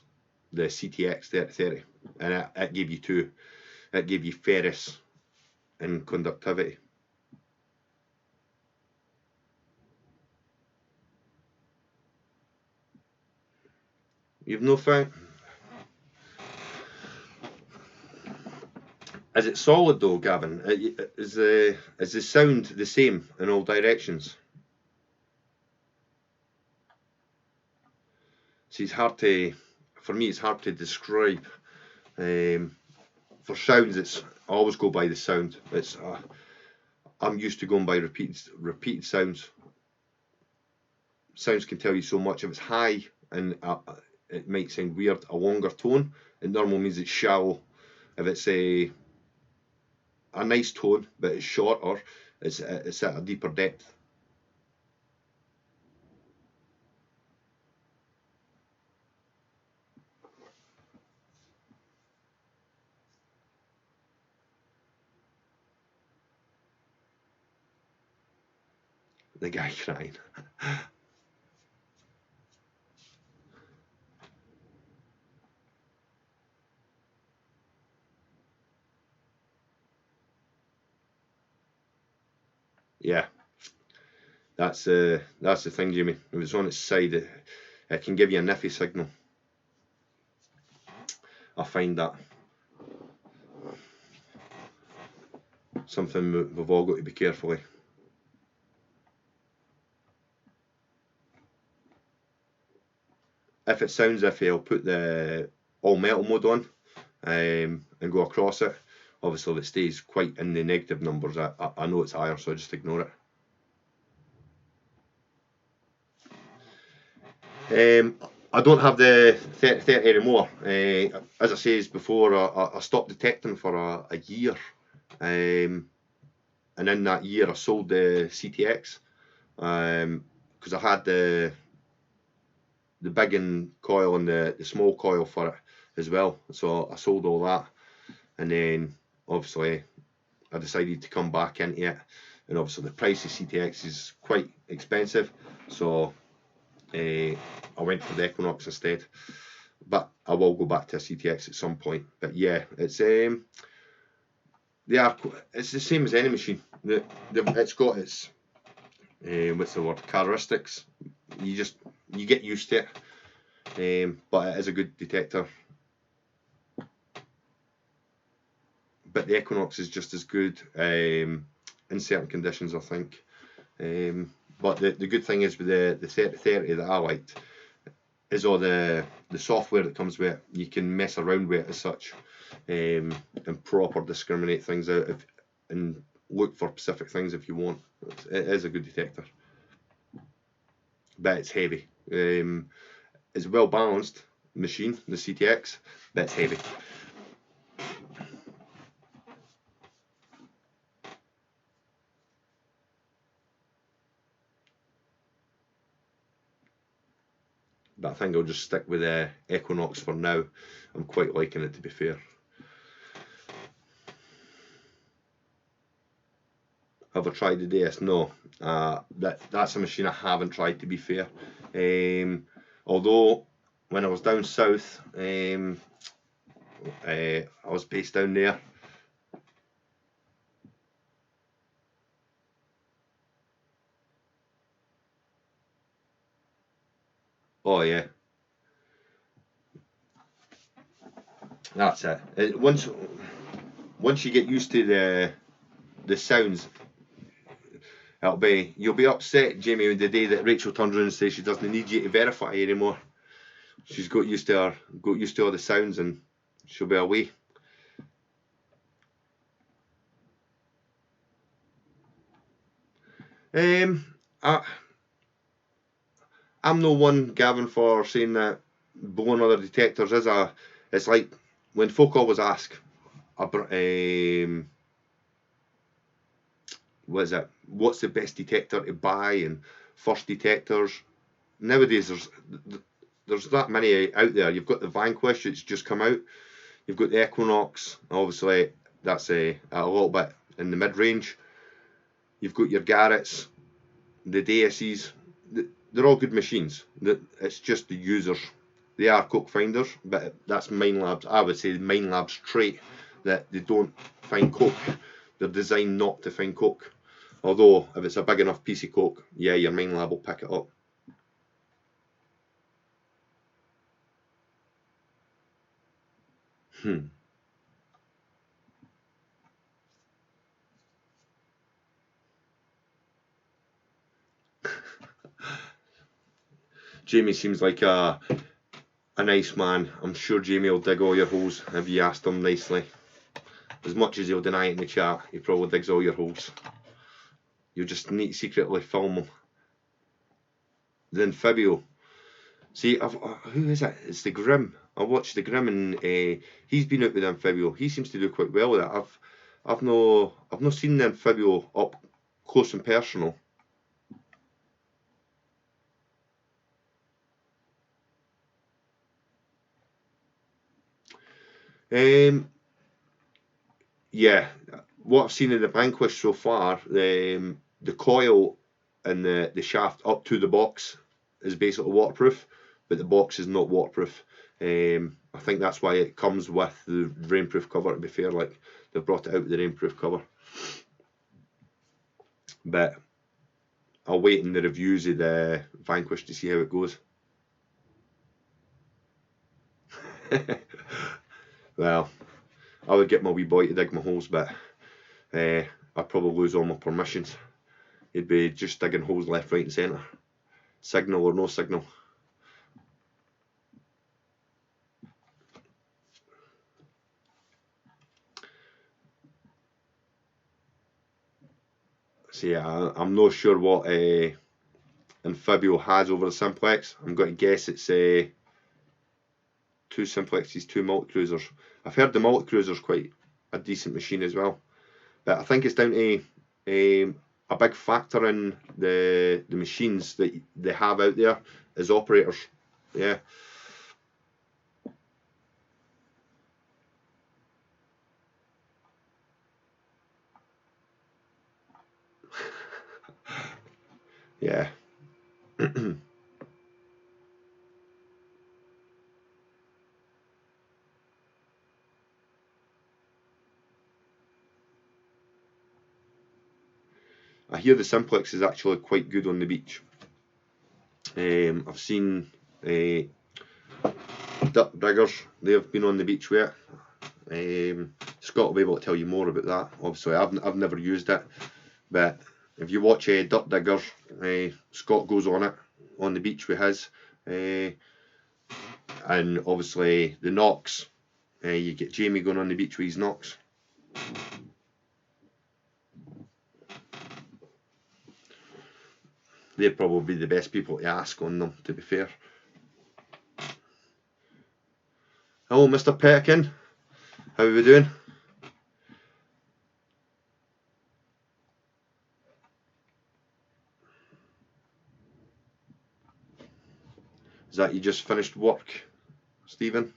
the CTX 3030, and it gave you 2. It gave you ferrous and conductivity. You've no found. Is it solid though, Gavin? Is the sound the same in all directions? See, for me, it's hard to describe. For sounds, I always go by the sound. I'm used to going by repeated sounds. Sounds can tell you so much. If it's high and it might sound weird, a longer tone, it normally means it's shallow. If it's a nice tone but it's shorter, it's at a deeper depth. The guy crying. Yeah, that's the thing, Jamie. If it's on its side, it can give you a niffy signal. I find that something we've all got to be careful of. If it sounds iffy, I'll put the all metal mode on and go across it. Obviously, if it stays quite in the negative numbers, I know it's higher, so I just ignore it. I don't have the 3030 anymore. As I said before, I stopped detecting for a year, and in that year I sold the CTX because I had the big coil and the small coil for it as well. So I sold all that, and then obviously I decided to come back into it, and obviously the price of CTX is quite expensive, so I went for the Equinox instead. But I will go back to a CTX at some point. But yeah, it's it's the same as any machine. It's got its what's the word, characteristics. You get used to it, but it is a good detector. But the Equinox is just as good in certain conditions, I think. But the good thing is with the 3030 that I liked is all the software that comes with it. You can mess around with it as such, and proper discriminate things out and look for specific things if you want. It is a good detector, but it's heavy. It's a well balanced machine, the CTX, but it's heavy. But I think I'll just stick with the Equinox for now. I'm quite liking it, to be fair. Have I tried the DS? No. That's a machine I haven't tried, to be fair. Although when I was down south, I was based down there. Oh yeah, that's it. Once you get used to the sounds, you'll be upset, Jamie, the day that Rachel turns around and says she doesn't need you to verify anymore. She's got used to all the sounds, and she'll be away. I, I'm no one, Gavin, for saying that blowing other detectors is a. It's like when folk always ask, what is it? What's the best detector to buy and first detectors? Nowadays, there's that many out there. You've got the Vanquish, it's just come out. You've got the Equinox, obviously that's a little bit in the mid range. You've got your Garrett's, the DSEs. They're all good machines. It's just the users. They are coke finders, but that's Minelabs. I would say Minelabs' trait that they don't find coke. They're designed not to find coke. Although if it's a big enough piece of coke, yeah, your Minelab will pick it up. Jamie seems like a nice man. I'm sure Jamie will dig all your holes if you asked him nicely. As much as he'll deny it in the chat, he probably digs all your holes. You just need to secretly film him. The Amphibio. See, who is it? It's the Grim. I watched the Grim, and he's been out with the Amphibio. He seems to do quite well with it. I've not seen the Amphibio up close and personal. Yeah, what I've seen in the Vanquish so far, the coil and the shaft up to the box is basically waterproof, but the box is not waterproof. I think that's why it comes with the rainproof cover, to be fair. Like, they've brought it out with the rainproof cover. But I'll wait in the reviews of the Vanquish to see how it goes. Well, I would get my wee boy to dig my holes, but I'd probably lose all my permissions. He'd be just digging holes left, right and centre. Signal or no signal. So yeah, I'm not sure what Amphibio has over the Simplex. I'm going to guess it's 2 simplexes, 2 multi-cruisers. I've heard the multi-cruiser's quite a decent machine as well, but I think it's down to a big factor in the machines that they have out there as operators. Yeah. Yeah. I hear the simplex is actually quite good on the beach. I've seen duck diggers, they've been on the beach with it. Scott will be able to tell you more about that. Obviously, I've never used it, but if you watch duck diggers, Scott goes on it on the beach with his, and obviously the Knox, you get Jamie going on the beach with his Knox. They're probably the best people to ask on them, to be fair. Hello, Mr. Pekin. How are we doing? Is that you just finished work, Stephen?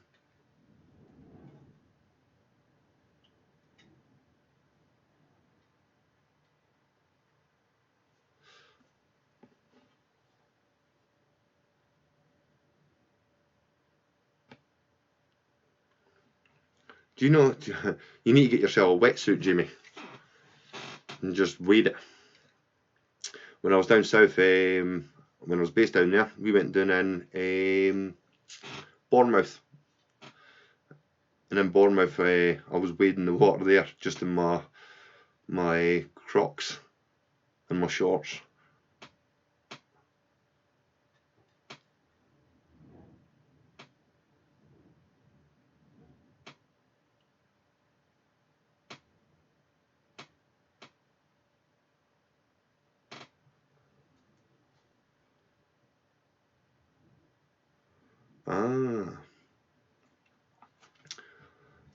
Do you know, you need to get yourself a wetsuit, Jamie, and just wade it. When I was down south, when I was based down there, we went down in Bournemouth. And in Bournemouth, I was wading the water there, just in my Crocs and my shorts. Ah.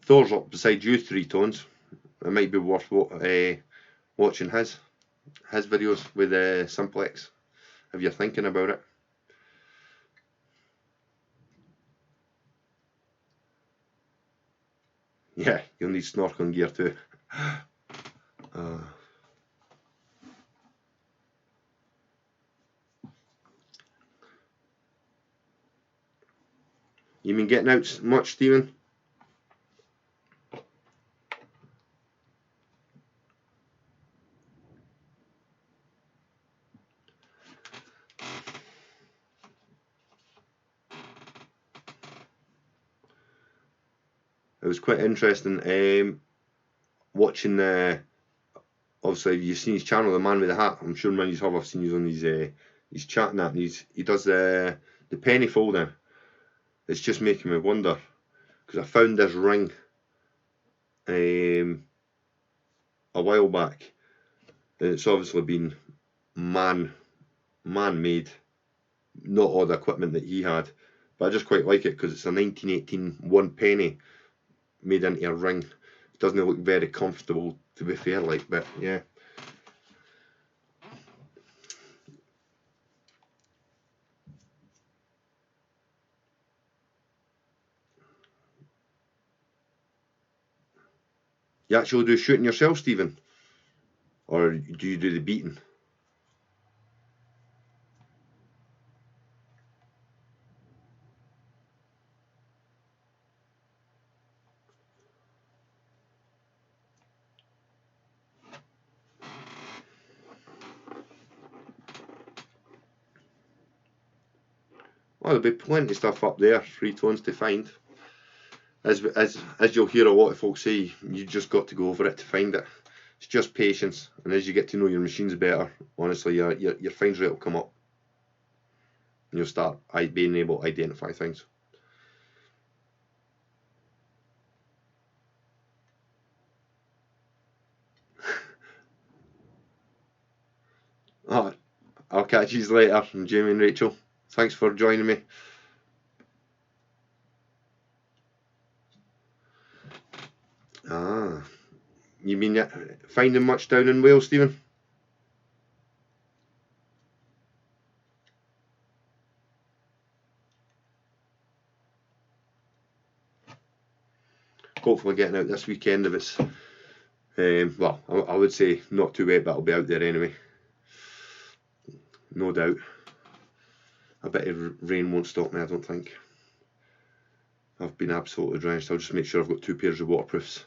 Thor's up beside you, Three Tones. It might be worth watching his videos with Simplex if you're thinking about it. Yeah, you'll need snorkeling gear too. You been getting out much, Stephen? It was quite interesting watching obviously you've seen his channel, The Man with the Hat. I'm sure many of you have. I've seen you on his chatting that, and he does the penny folding. It's just making me wonder, because I found this ring a while back, and it's obviously been man-made, not all the equipment that he had, but I just quite like it because it's a 1918 1 penny made into a ring. It doesn't look very comfortable, to be fair, like, but yeah. You actually do shooting yourself, Stephen? Or do you do the beating? Well, there'll be plenty of stuff up there, Three Tones, to find. As you'll hear a lot of folks say, you just got to go over it to find it. It's just patience, and as you get to know your machines better, honestly, your finds rate will come up, and you'll start being able to identify things. Oh, I'll catch you later, Jamie and Rachel. Thanks for joining me. You been finding much down in Wales, Stephen? Hopefully getting out this weekend if it's, well, I would say not too wet, but I'll be out there anyway. No doubt. A bit of rain won't stop me, I don't think. I've been absolutely drenched. I'll just make sure I've got 2 pairs of waterproofs.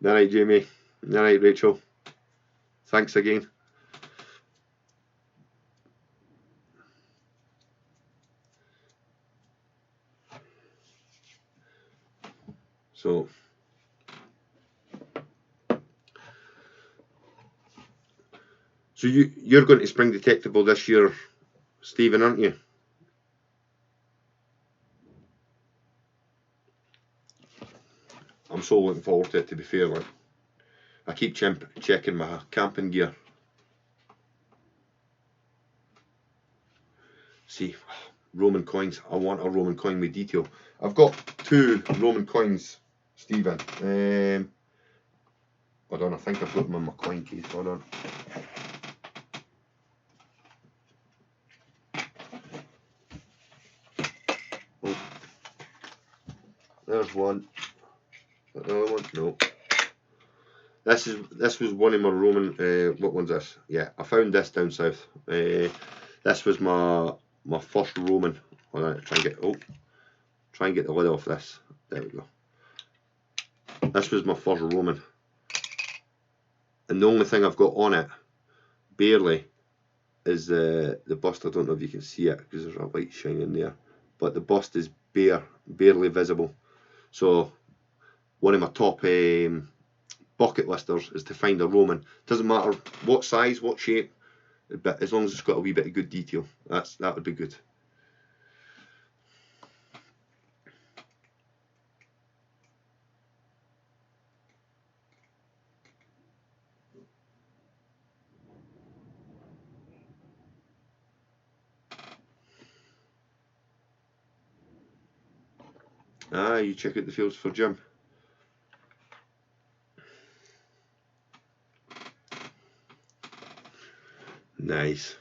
Alright, Jamie. Alright, Rachel. Thanks again. So you're going to Spring Detectable this year, Stephen, aren't you? I'm so looking forward to it, to be fair. Like, I keep checking my camping gear. See, Roman coins. I want a Roman coin with detail. I've got 2 Roman coins, Stephen. Hold on, I think I've got them in my coin case. Hold on. Oh. There's one. Another one? No. This was one of my Roman. What one's this? Yeah, I found this down south. This was my first Roman. Hold on, try and get the lid off this. There we go. This was my first Roman, and the only thing I've got on it, barely, is the bust. I don't know if you can see it because there's a light shining there, but the bust is barely visible. So one of my top bucket listers is to find a Roman. Doesn't matter what size, what shape, but as long as it's got a wee bit of good detail, that would be good. You check out the fields for Jim. Nice.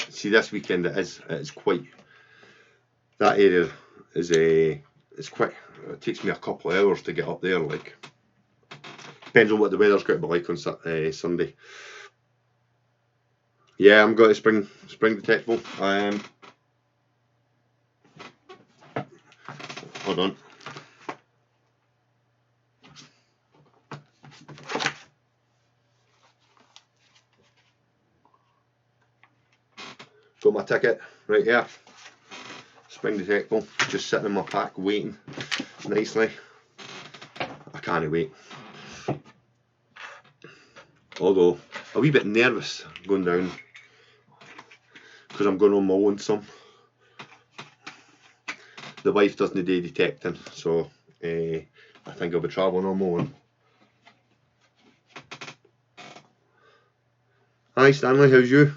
See, this weekend it's quite. That area is it's quite. It takes me a couple of hours to get up there. Like, depends on what the weather's going to be like on Sunday. Yeah, I'm going to Spring Detectable. Hold on. Got my ticket right here. Spring Detectable, just sitting in my pack waiting nicely. I can't wait. Although a wee bit nervous going down because I'm going on my own some. The wife doesn't do detecting, so I think I'll be travelling on my own. Hi Stanley, how's you?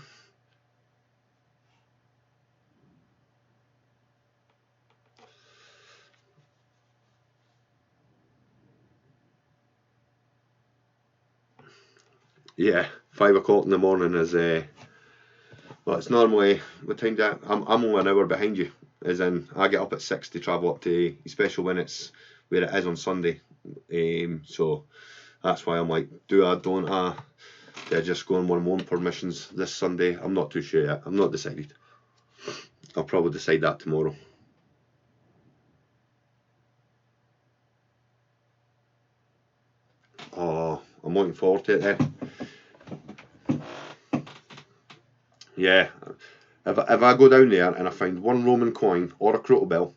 Yeah, 5 o'clock in the morning is well, it's normally what time do I'm only an hour behind you, as in I get up at 6 to travel up to, especially when it's where it is on Sunday. So that's why I'm like, do I, don't I? Do I just go on one of my own permissions this Sunday? I'm not too sure yet. I'm not decided. I'll probably decide that tomorrow. Oh, I'm looking forward to it then. Yeah, if I go down there and I find one Roman coin or a crotal bill,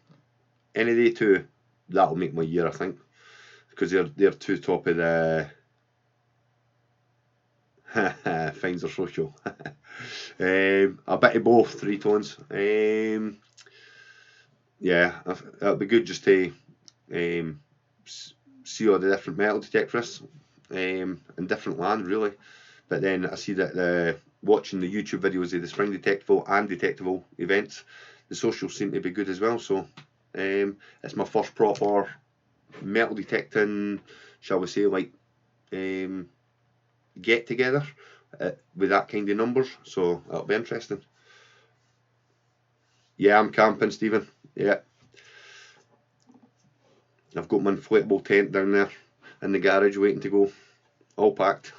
any day too, that'll make my year, I think, because they're 2 top of the finds are social. A bit of both, 3 tones. Yeah, it'll be good just to see all the different metal detectors. in different land really. But then I see that watching the YouTube videos of the spring detectable and detectable events, the socials seem to be good as well. So it's my first proper metal detecting, shall we say, like get together with that kind of numbers. So it'll be interesting. Yeah, I'm camping, Stephen. Yeah, I've got my inflatable tent down there in the garage waiting to go, all packed.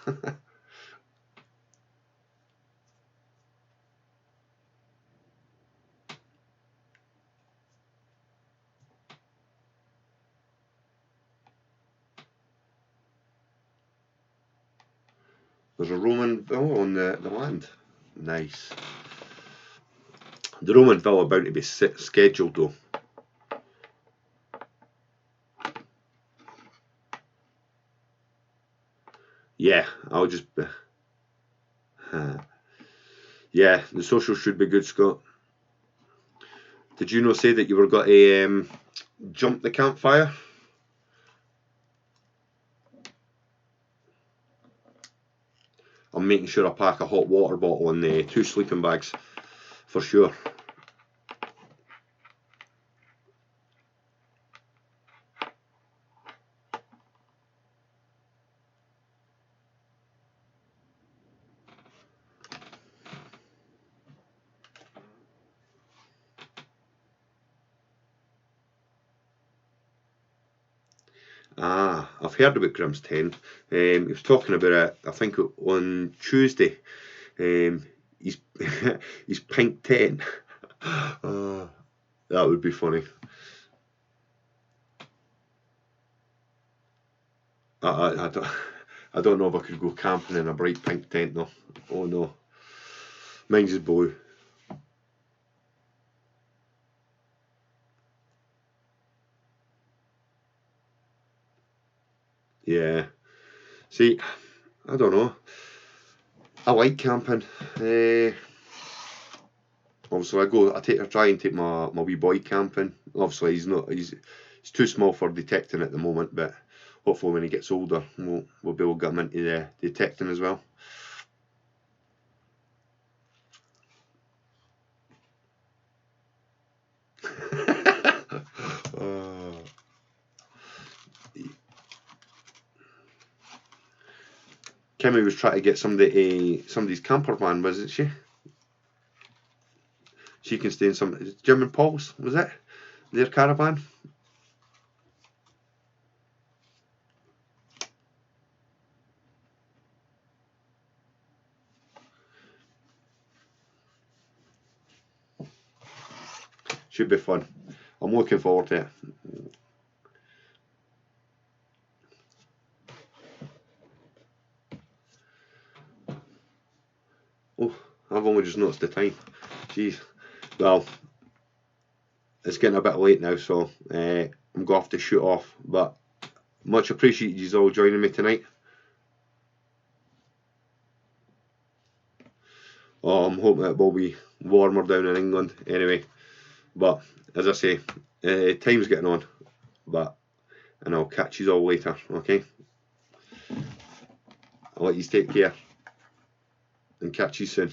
There's a Roman villa on the land. Nice. The Roman villa about to be scheduled though. Yeah, I'll just. Yeah, the social should be good, Scott. Did you not say that you were got to jump the campfire? I'm making sure I pack a hot water bottle and 2 sleeping bags for sure. Ah, I've heard about Grimm's tent. He was talking about it, I think, on Tuesday. He's he's pink tent. That would be funny. I don't. I don't know if I could go camping in a bright pink tent though. Oh no, mine's is blue. Yeah. See, I don't know. I like camping. Obviously, I try and take my wee boy camping. Obviously, he's too small for detecting at the moment, but hopefully when he gets older, we'll be able to get him into the detecting as well. Kimmy was trying to get somebody's camper van, wasn't she? She can stay in Jim and Paul's, was it? Their caravan? Should be fun. I'm looking forward to it. Oh, I've only just noticed the time. Jeez. Well, it's getting a bit late now, so I'm going to have to shoot off. But much appreciated you all joining me tonight. Oh, I'm hoping it will be warmer down in England anyway. But as I say, time's getting on. And I'll catch you all later, okay? I'll let you take care and catch you soon.